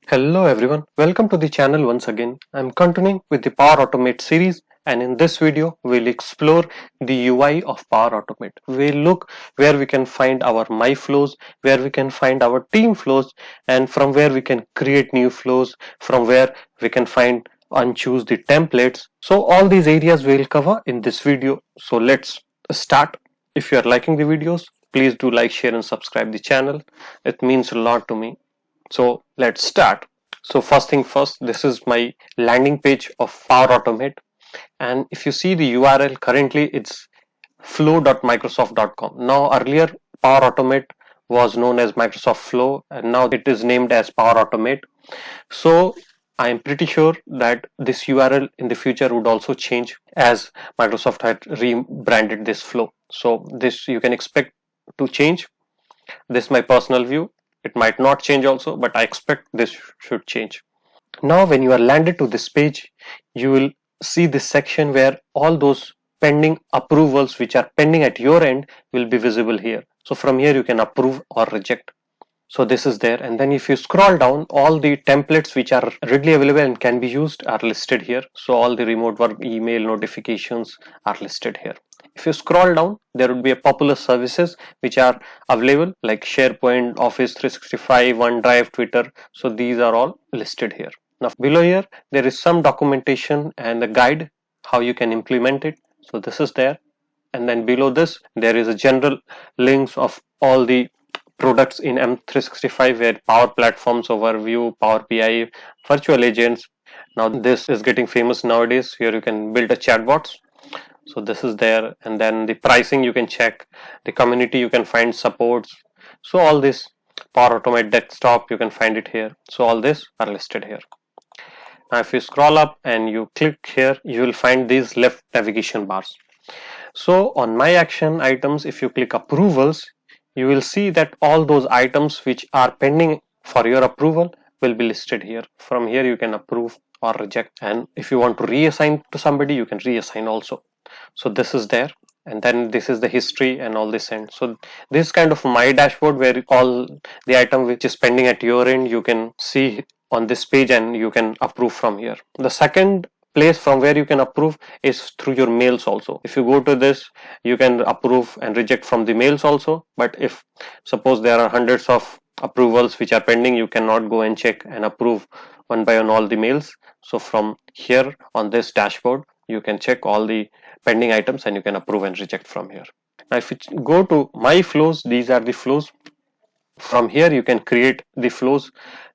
Hello everyone, welcome to the channel once again. I'm continuing with the Power Automate series, and in this video we'll explore the UI of Power Automate. We'll look where we can find our My Flows, where we can find our team flows, and from where we can create new flows, from where we can find and choose the templates. So all these areas we'll cover in this video. So let's start. If you are liking the videos, please do like, share and subscribe the channel. It means a lot to me. So let's start. So first thing first, this is my landing page of Power Automate. And if you see the URL, currently it's flow.microsoft.com. Now earlier Power Automate was known as Microsoft Flow, and now it is named as Power Automate. So I'm pretty sure that this URL in the future would also change as Microsoft had rebranded this Flow. So this you can expect to change. This is my personal view. It might not change also, but I expect this should change. Now when you are landed to this page, you will see this section where all those pending approvals which are pending at your end will be visible here. So from here you can approve or reject. So this is there, and then if you scroll down, all the templates which are readily available and can be used are listed here. So all the remote work email notifications are listed here. If you scroll down, there would be a popular services which are available like SharePoint, Office 365, OneDrive, Twitter. So these are all listed here. Now below here there is some documentation and a guide how you can implement it. So this is there, and then below this there is a general links of all the products in M365 where Power Platforms overview, Power BI, virtual agents. Now this is getting famous nowadays. Here you can build a chatbots. So this is there, and then the pricing you can check, the community you can find supports. So all this Power Automate desktop you can find it here. So all this are listed here. Now if you scroll up and you click here, you will find these left navigation bars. So on my action items, if you click approvals, you will see that all those items which are pending for your approval will be listed here. From here you can approve or reject, and if you want to reassign to somebody, you can reassign also. So this is there, and then this is the history and all this end. So this kind of my dashboard where all the item which is pending at your end you can see on this page, and you can approve from here. The second place from where you can approve is through your mails also. If you go to this, you can approve and reject from the mails also. But if suppose there are hundreds of approvals which are pending, you cannot go and check and approve one by one all the mails. So from here on this dashboard you can check all the pending items and you can approve and reject from here. Now if you go to my flows, these are the flows. From here you can create the flows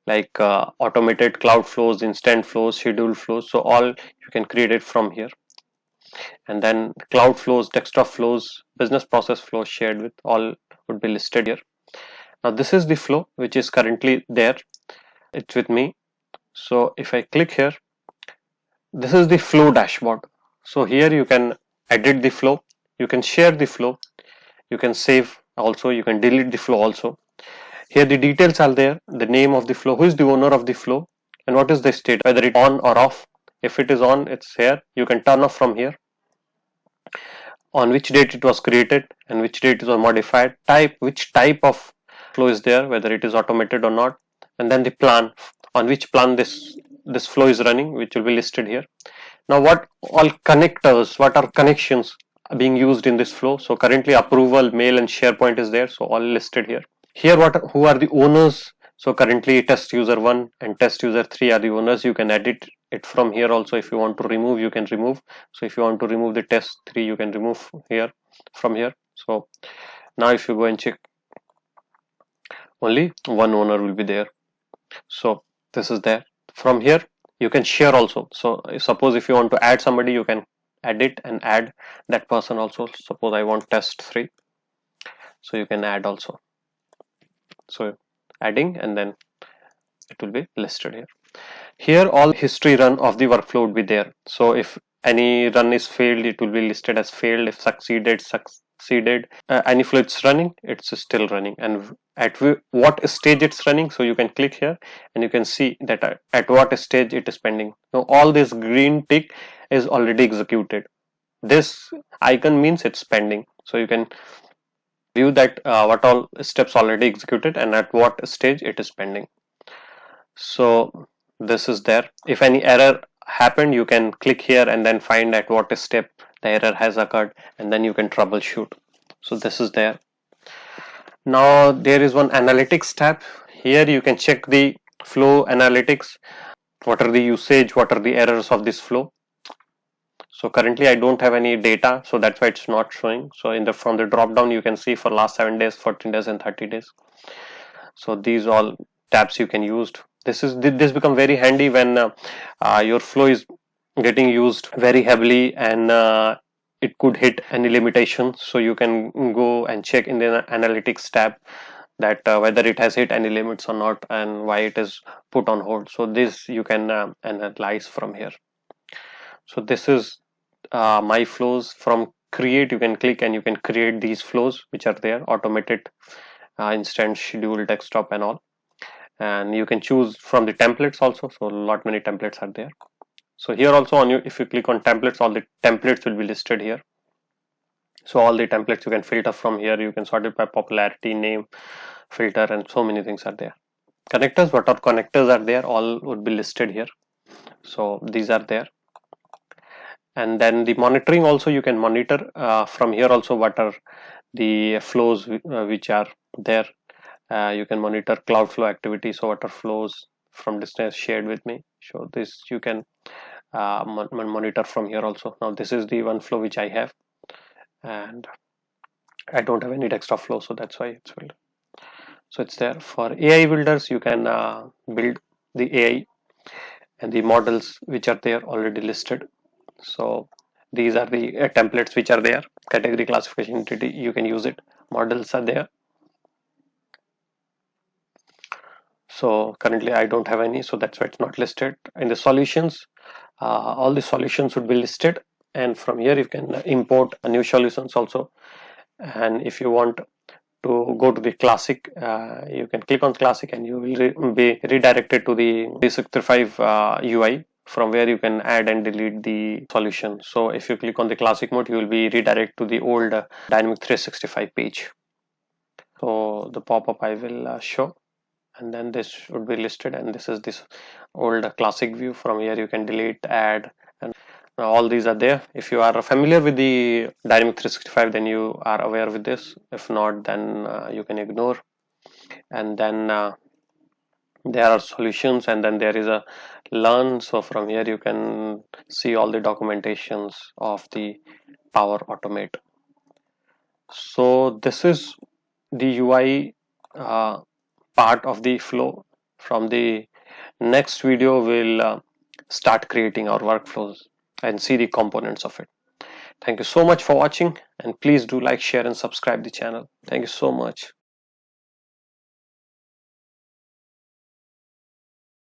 like automated cloud flows, instant flows, scheduled flows. So all you can create it from here, and then cloud flows, desktop flows, business process flows shared with all would be listed here. Now this is the flow which is currently there, it's with me. So if I click here, this is the flow dashboard. So here you can edit the flow, you can share the flow, you can save also, you can delete the flow also. Here the details are there, the name of the flow, who is the owner of the flow, and what is the state, whether it's on or off. If it is on, it's here. You can turn off from here. On which date it was created and which date it was modified, type, which type of flow is there, whether it is automated or not, and then the plan, on which plan this flow is running, which will be listed here. Now what all connectors, what are connections being used in this flow? So currently approval, mail and SharePoint is there, so all listed here. Here who are the owners? So currently test user 1 and test user 3 are the owners. You can edit it from here also. If you want to remove, you can remove. So if you want to remove the test 3, you can remove here from here. So now if you go and check, only one owner will be there. So this is there. From here you can share also. So suppose if you want to add somebody, you can edit and add that person also. Suppose I want test 3, so you can add also. So adding, and then it will be listed here. Here all history run of the workflow would be there. So if any run is failed, it will be listed as failed. If succeeded, any flow it's running, it's still running, and at what stage it's running. So you can click here and you can see that at what stage it is pending. Now all this green tick is already executed. This icon means it's pending. So you can view that what all steps already executed and at what stage it is pending. So this is there. If any error happened, you can click here and then find at what step the error has occurred, and then you can troubleshoot. So this is there. Now there is one analytics tab. Here you can check the flow analytics. What are the usage, what are the errors of this flow. So currently I don't have any data, so that's why it's not showing. So in the from the drop down you can see for last 7 days, 14 days and 30 days. So these all tabs you can use. This become very handy when your flow is getting used very heavily, and it could hit any limitations. So you can go and check in the analytics tab that whether it has hit any limits or not, and why it is put on hold. So this you can analyze from here. So this is my flows. From create you can click and you can create these flows which are there, automated, instant, schedule, desktop and all. And you can choose from the templates also, so a lot many templates are there. So here also on you, if you click on templates, all the templates will be listed here. So all the templates you can filter from here. You can sort it by popularity, name, filter, and so many things are there. Connectors, what are connectors are there, all would be listed here. So these are there. And then the monitoring also, you can monitor from here also what are the flows which are there. You can monitor Cloudflow activity. So what are flows from distance shared with me. So this you can monitor from here also. Now this is the one flow which I have, and I don't have any desktop flow, so that's why it's built. So it's there. For AI builders, you can build the AI and the models which are there already listed. So these are the templates which are there. Category, classification, entity, you can use it. Models are there. So currently I don't have any, so that's why it's not listed. In the solutions, all the solutions would be listed, and from here you can import new solutions also. And if you want to go to the classic, you can click on classic and you will be redirected to the 365 UI, from where you can add and delete the solution. So if you click on the classic mode, you will be redirected to the old Dynamic 365 page. So the pop-up I will show, and then this should be listed, and this is this old classic view. From here you can delete, add, and all these are there. If you are familiar with the Dynamic 365, then you are aware with this. If not, then you can ignore. And then there are solutions, and then there is a learn. So from here you can see all the documentations of the Power Automate. So this is the UI part of the flow. From the next video we'll start creating our workflows and see the components of it. Thank you so much for watching, and please do like, share and subscribe the channel. Thank you so much.